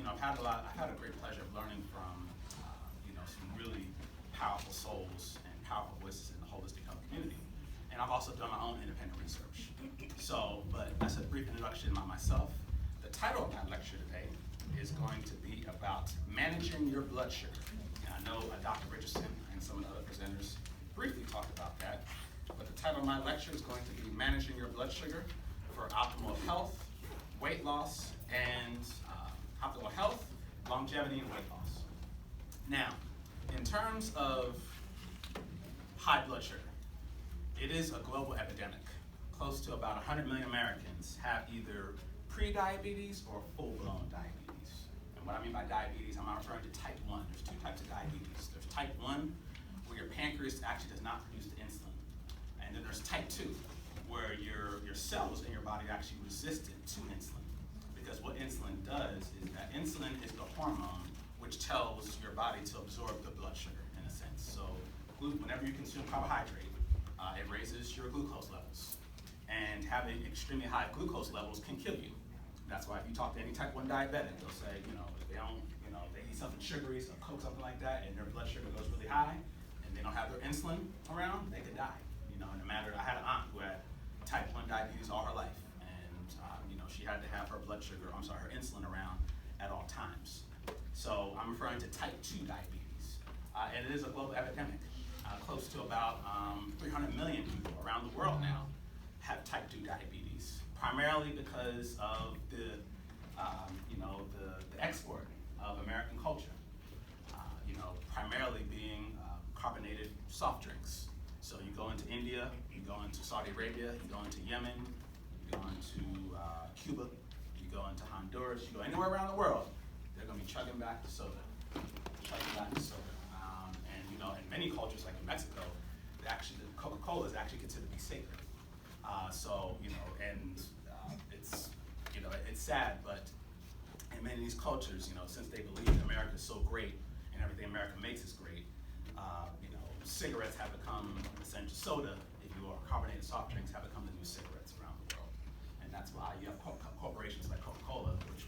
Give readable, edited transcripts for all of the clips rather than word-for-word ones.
I've had a great pleasure of learning from, some really powerful souls and powerful voices in the holistic health community. And I've also done my own independent research. But that's a brief introduction on myself. The title of my lecture today is going to be about managing your blood sugar. And I know Dr. Richardson and some of the other presenters briefly talked about that, but the title of my lecture is going to be Managing Your Blood Sugar for Optimal Health, Weight Loss, and optimal health, longevity, and weight loss. Now, in terms of high blood sugar, it is a global epidemic. Close to about 100 million Americans have either pre-diabetes or full-blown diabetes. And what I mean by diabetes, I'm not referring to type 1. There's two types of diabetes. There's type 1, where your pancreas actually does not produce the insulin. And then there's type 2, where your cells in your body are actually resistant to insulin. Because what insulin does is that insulin is the hormone which tells your body to absorb the blood sugar, in a sense. So whenever you consume carbohydrate, it raises your glucose levels. And having extremely high glucose levels can kill you. That's why if you talk to any type 1 diabetic, they'll say, if they don't, they eat something sugary, some Coke, something like that, and their blood sugar goes really high, and they don't have their insulin around, they could die. In a matter, I had an aunt who had type 1 diabetes all her life. She had to have her her insulin around at all times. So I'm referring to type 2 diabetes. And it is a global epidemic. Close to about 300 million people around the world now have type 2 diabetes, primarily because of the export of American culture, primarily being carbonated soft drinks. So you go into India, you go into Saudi Arabia, you go into Yemen, you go into Cuba, you go into Honduras, you go anywhere around the world, they're going to be chugging back the soda. In many cultures, like in Mexico, Coca-Cola is actually considered to be sacred. It's sad, but in many of these cultures, since they believe that America is so great and everything America makes is great, cigarettes have become essential. Soda, if you will, carbonated soft drinks have become the new cigarettes around the world. And that's why you have corporations like Coca-Cola, which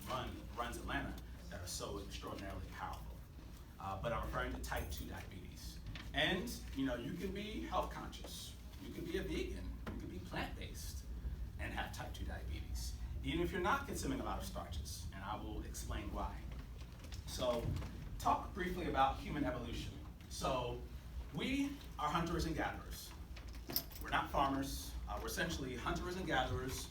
runs Atlanta, that are so extraordinarily powerful. But I'm referring to type 2 diabetes. And, you can be health conscious. You can be a vegan. You can be plant-based and have type 2 diabetes, even if you're not consuming a lot of starches. And I will explain why. So, talk briefly about human evolution. So, we are hunters and gatherers. We're not farmers. We're essentially hunters and gatherers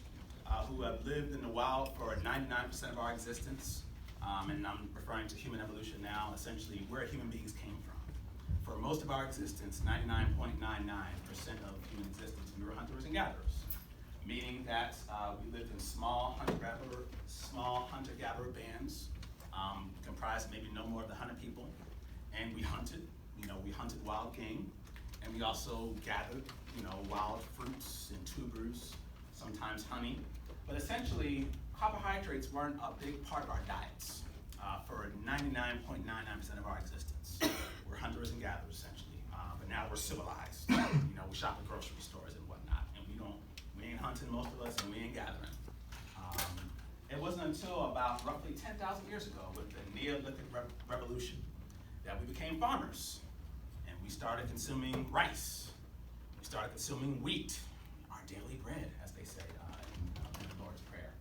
who have lived in the wild for 99% of our existence. And I'm referring to human evolution now, essentially where human beings came from. For most of our existence, 99.99% of human existence, we were hunters and gatherers, meaning that we lived in small hunter-gatherer bands, comprised of maybe no more than 100 people, and we hunted. We hunted wild game, and we also gathered, wild fruits and tubers, sometimes honey. But essentially, carbohydrates weren't a big part of our diets for 99.99% of our existence. We're hunters and gatherers, essentially. But now we're civilized. We shop at grocery stores and whatnot, and we ain't hunting, most of us, and we ain't gathering. It wasn't until about roughly 10,000 years ago, with the Neolithic Revolution, that we became farmers. And we started consuming rice. We started consuming wheat, our daily bread, as they say in the Lord's Prayer.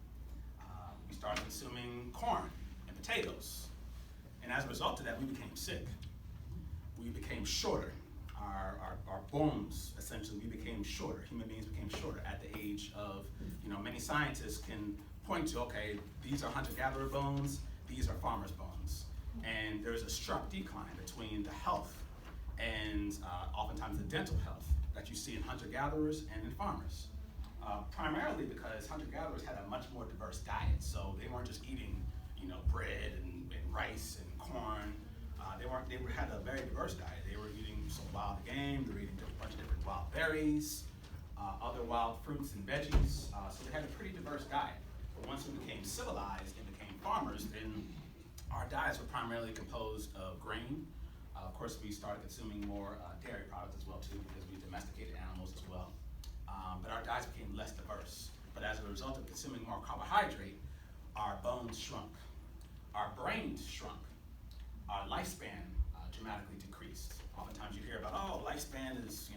We started consuming corn and potatoes. And as a result of that, we became sick. We became shorter. Our bones, essentially, we became shorter. Human beings became shorter at the age of, many scientists can point to, okay, these are hunter-gatherer bones, these are farmers' bones. And there's a sharp decline between the health and oftentimes the dental health that you see in hunter-gatherers and in farmers. Primarily because hunter-gatherers had a much more diverse diet, so they weren't just eating, bread and rice and corn. They had a very diverse diet. They were eating some wild game. They were eating a bunch of different wild berries, other wild fruits and veggies. So they had a pretty diverse diet. But once we became civilized and became farmers, then our diets were primarily composed of grain. Of course, we started consuming more dairy products as well too, because we domesticated animals as well. But our diets became less diverse. But as a result of consuming more carbohydrate, our bones shrunk. our brains shrunk, our lifespan dramatically decreased. Oftentimes you hear about, oh, lifespan is,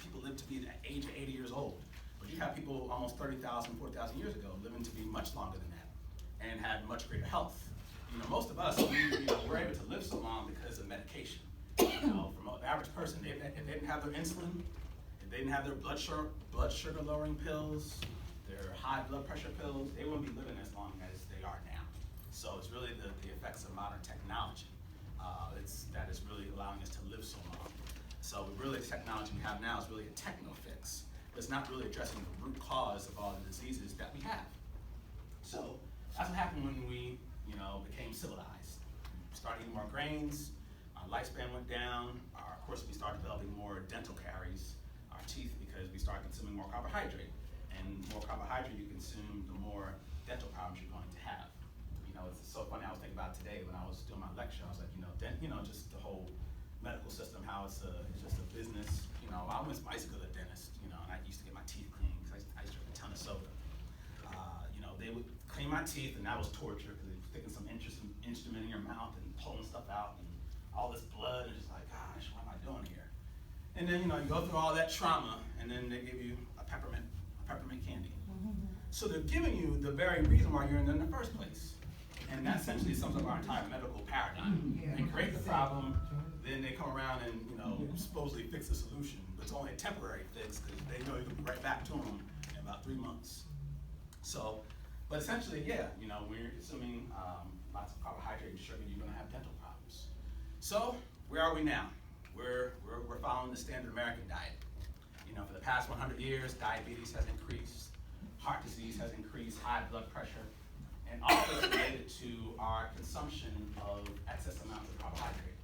people live to be the age of 80 years old. But you have people almost 30,000, 40,000 years ago living to be much longer than that and had much greater health. Most of us, we're able to live so long because of medication. For the average person, if they didn't have their insulin, if they didn't have their blood sugar lowering pills, their high blood pressure pills, they wouldn't be living as long as they are now. So it's really the effects of modern technology that is really allowing us to live so long. So really the technology we have now is really a techno fix. But it's not really addressing the root cause of all the diseases that we have. So that's what happened when we became civilized. We started eating more grains, our lifespan went down, of course we started developing more dental caries, our teeth, because we started consuming more carbohydrate. And the more carbohydrate you consume, the more dental problems you're going to have. It's so funny, I was thinking about today when I was doing my lecture, I was like, just the whole medical system, how it's just a business. I used to go to the dentist, and I used to get my teeth cleaned because I used to drink a ton of soda. They would clean my teeth, and that was torture because they were sticking some instrument in your mouth and pulling stuff out and all this blood, and it's like, gosh, what am I doing here? And then, you go through all that trauma, and then they give you a peppermint candy. So they're giving you the very reason why you're in there in the first place. And that essentially sums up our entire medical paradigm. They create the problem, then they come around and supposedly fix the solution. But it's only a temporary fix because they know you'll be right back to them in about 3 months. So, but essentially, when you're consuming lots of carbohydrate and sugar, you're going to have dental problems. So where are we now? We're following the standard American diet. For the past 100 years, diabetes has increased, heart disease has increased, high blood pressure. And all of it's related to our consumption of excess amounts of carbohydrate.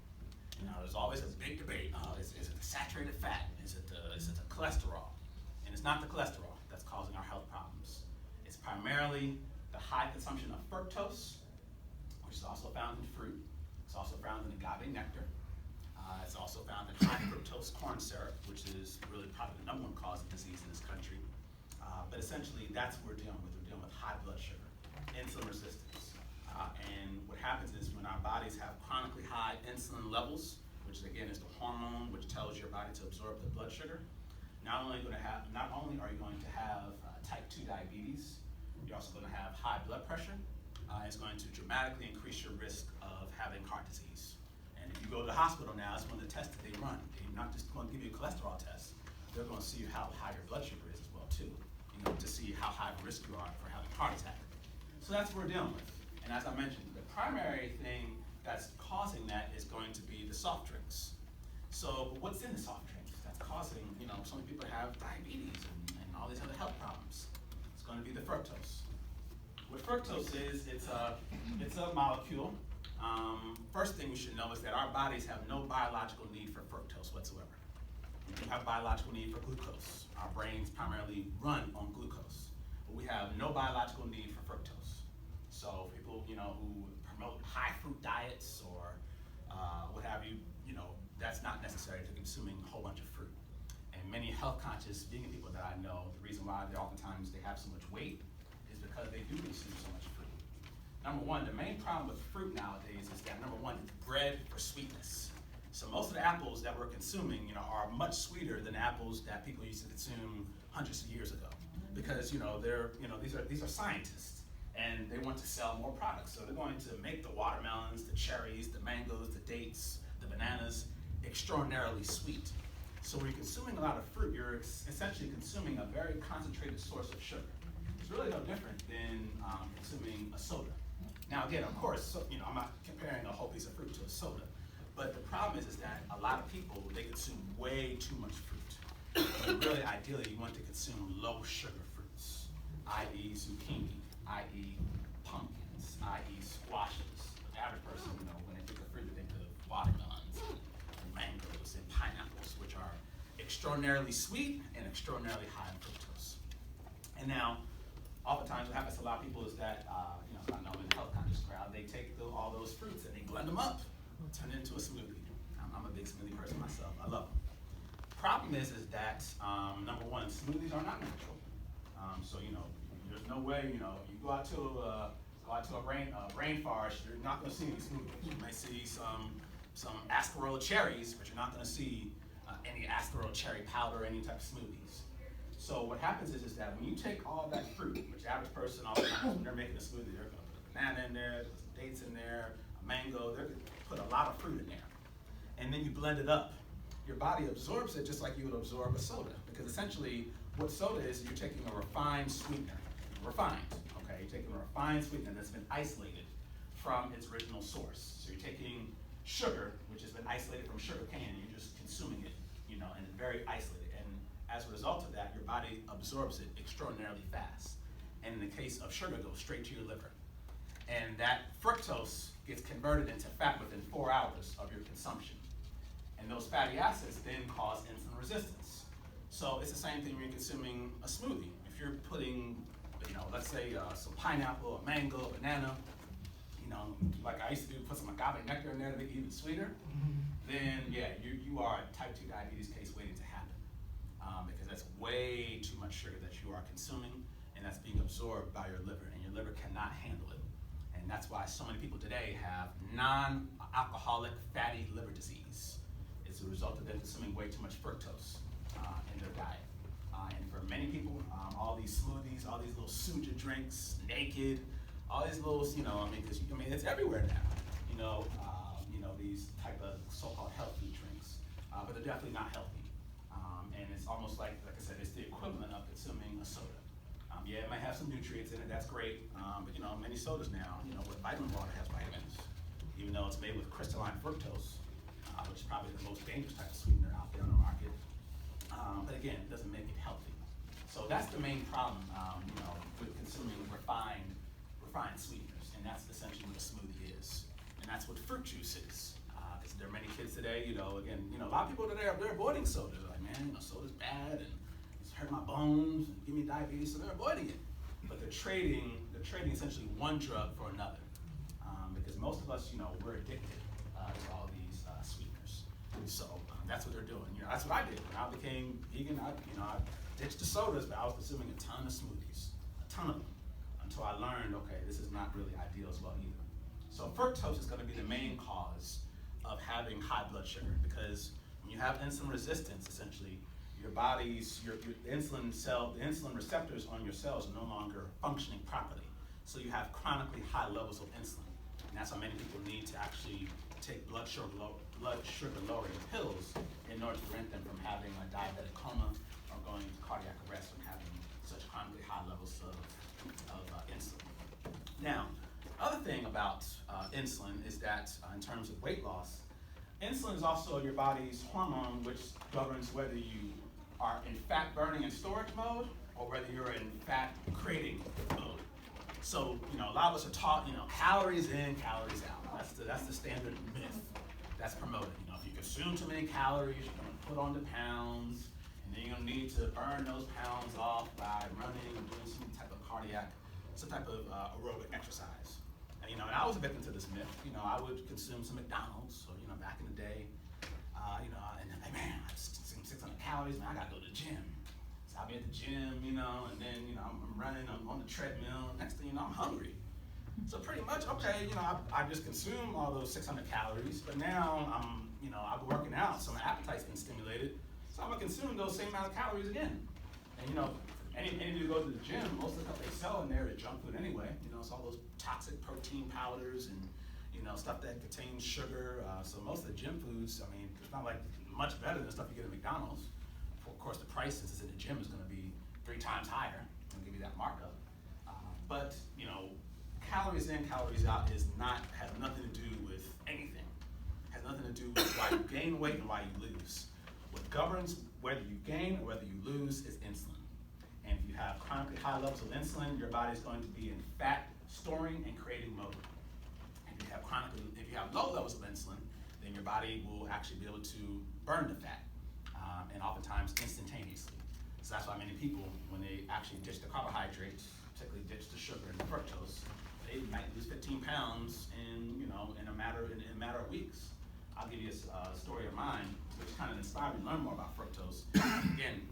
There's always a big debate. Is it the saturated fat? Is it the cholesterol? And it's not the cholesterol that's causing our health problems. It's primarily the high consumption of fructose, which is also found in fruit. It's also found in agave nectar. It's also found in high fructose corn syrup, which is really probably the #1 cause of disease in this country. But essentially, that's what we're dealing with. We're dealing with high blood sugar, insulin resistance. And what happens is when our bodies have chronically high insulin levels, which again is the hormone which tells your body to absorb the blood sugar, not only are you going to have type 2 diabetes, you're also going to have high blood pressure. It's going to dramatically increase your risk of having heart disease. And if you go to the hospital now, it's one of the tests that they run. They're not just going to give you a cholesterol test. They're going to see how high your blood sugar is as well too, to see how high risk you are for having a heart attack. So that's what we're dealing with. And as I mentioned, the primary thing that's causing that is going to be the soft drinks. So what's in the soft drinks that's causing, so many people have diabetes and all these other health problems? It's going to be the fructose. What fructose is, it's a molecule. First thing we should know is that our bodies have no biological need for fructose whatsoever. We do have biological need for glucose. Our brains primarily run on glucose. But we have no biological need for fructose. So people, who promote high fruit diets or what have you, that's not necessary to consuming a whole bunch of fruit. And many health conscious vegan people that I know, the reason why oftentimes they have so much weight is because they do consume so much fruit. Number one, the main problem with fruit nowadays is that number one, it's bred for sweetness. So most of the apples that we're consuming, are much sweeter than apples that people used to consume hundreds of years ago. Because these are scientists, and they want to sell more products. So they're going to make the watermelons, the cherries, the mangoes, the dates, the bananas extraordinarily sweet. So when you're consuming a lot of fruit, you're essentially consuming a very concentrated source of sugar. It's really no different than consuming a soda. Now again, of course, I'm not comparing a whole piece of fruit to a soda, but the problem is that a lot of people, they consume way too much fruit. But really, ideally, you want to consume low sugar fruits, i.e. zucchini, i.e. pumpkins, i.e. squashes. The average person, when they think of fruit, they think of watermelons, and mangoes, and pineapples, which are extraordinarily sweet and extraordinarily high in fructose. And now, oftentimes what happens to a lot of people is that, I know in the health conscious crowd, they take all those fruits and they blend them up, turn it into a smoothie. I'm a big smoothie person myself. I love them. Problem is that, number one, smoothies are not natural. So, there's no way, you go out to to a rainforest, you're not going to see any smoothies. You may see some acerola cherries, but you're not going to see any acerola cherry powder, any type of smoothies. So what happens is that when you take all that fruit, which the average person oftentimes when they're making a smoothie, they're going to put a banana in there, some dates in there, a mango, they're going to put a lot of fruit in there. And then you blend it up. Your body absorbs it just like you would absorb a soda, because essentially what soda is, you're taking a refined sweetener, refined, okay? You're taking a refined sweetener that's been isolated from its original source. So you're taking sugar, which has been isolated from sugar cane, and you're just consuming it, and very isolated. And as a result of that, your body absorbs it extraordinarily fast. And in the case of sugar, it goes straight to your liver. And that fructose gets converted into fat within 4 hours of your consumption. And those fatty acids then cause insulin resistance. So it's the same thing when you're consuming a smoothie. If you're putting, let's say some pineapple, a mango, a banana, like I used to do, put some agave nectar in there to make it even sweeter, then yeah, you are a type 2 diabetes case waiting to happen. Because that's way too much sugar that you are consuming, and that's being absorbed by your liver, and your liver cannot handle it. And that's why so many people today have non-alcoholic fatty liver disease. It's a result of them consuming way too much fructose in their diet. And for many people, all these smoothies, all these little suja drinks, naked, all these little, it's everywhere now. These type of so-called health food drinks, but they're definitely not healthy. And it's almost like I said, it's the equivalent of consuming a soda. Yeah, it might have some nutrients in it, that's great, but many sodas now, with vitamin water has vitamins, even though it's made with crystalline fructose, which is probably the most dangerous type of sweetener out there on the market. But again, it doesn't make it healthy. So that's the main problem, with consuming refined sweeteners, and that's essentially what a smoothie is, and that's what fruit juice is. Because there are many kids today, a lot of people today they're avoiding soda. They're like, man, soda's bad and it's hurt my bones and give me diabetes, so they're avoiding it. But they're trading essentially one drug for another, because most of us, we're addicted to all these sweeteners. So that's what they're doing. That's what I did when I became vegan. I ditched the sodas, but I was consuming a ton of smoothies, a ton of them, until I learned, okay, this is not really ideal as well either. So fructose is going to be the main cause of having high blood sugar, because when you have insulin resistance, essentially, your body's, the insulin receptors on your cells are no longer functioning properly. So you have chronically high levels of insulin. And that's why many people need to actually take blood sugar lowering pills in order to prevent them from having a diabetic coma or going into cardiac arrest from having such chronically high levels of insulin. Now, other thing about insulin is that in terms of weight loss, insulin is also your body's hormone which governs whether you are in fat burning and storage mode or whether you're in fat creating mode. So, a lot of us are taught, calories in, calories out. That's the standard myth that's promoted. If you consume too many calories, you're going to put on the pounds, and then you're going to need to burn those pounds off by running or doing some type of aerobic exercise. And I was a victim to this myth. I would consume some McDonald's, or back in the day, and then like, man, I just consume 600 calories, man, I gotta go to the gym. So I'll be at the gym, and then I'm running, I'm on the treadmill. Next thing you know, I'm hungry. So pretty much, okay, I just consumed all those 600 calories, but now I've been working out, so my appetite's been stimulated. So I'm gonna consume those same amount of calories again. And any of you who go to the gym, most of the stuff they sell in there is junk food anyway. It's all those toxic protein powders and stuff that contains sugar. So most of the gym foods, it's not like much better than the stuff you get at McDonald's. Of course, the price since it's in the gym is going to be 3 times higher. I'll give you that markup. But calories in, calories out has nothing to do with anything. Has nothing to do with why you gain weight and why you lose. What governs whether you gain or whether you lose is insulin. And if you have chronically high levels of insulin, your body is going to be in fat storing and creating mode. If you have low levels of insulin, then your body will actually be able to burn the fat, and oftentimes instantaneously. So that's why many people, when they actually ditch the carbohydrates, particularly ditch the sugar and the fructose, they might lose 15 pounds in a matter of weeks. I'll give you a story of mine, which kind of inspired me to learn more about fructose. Again,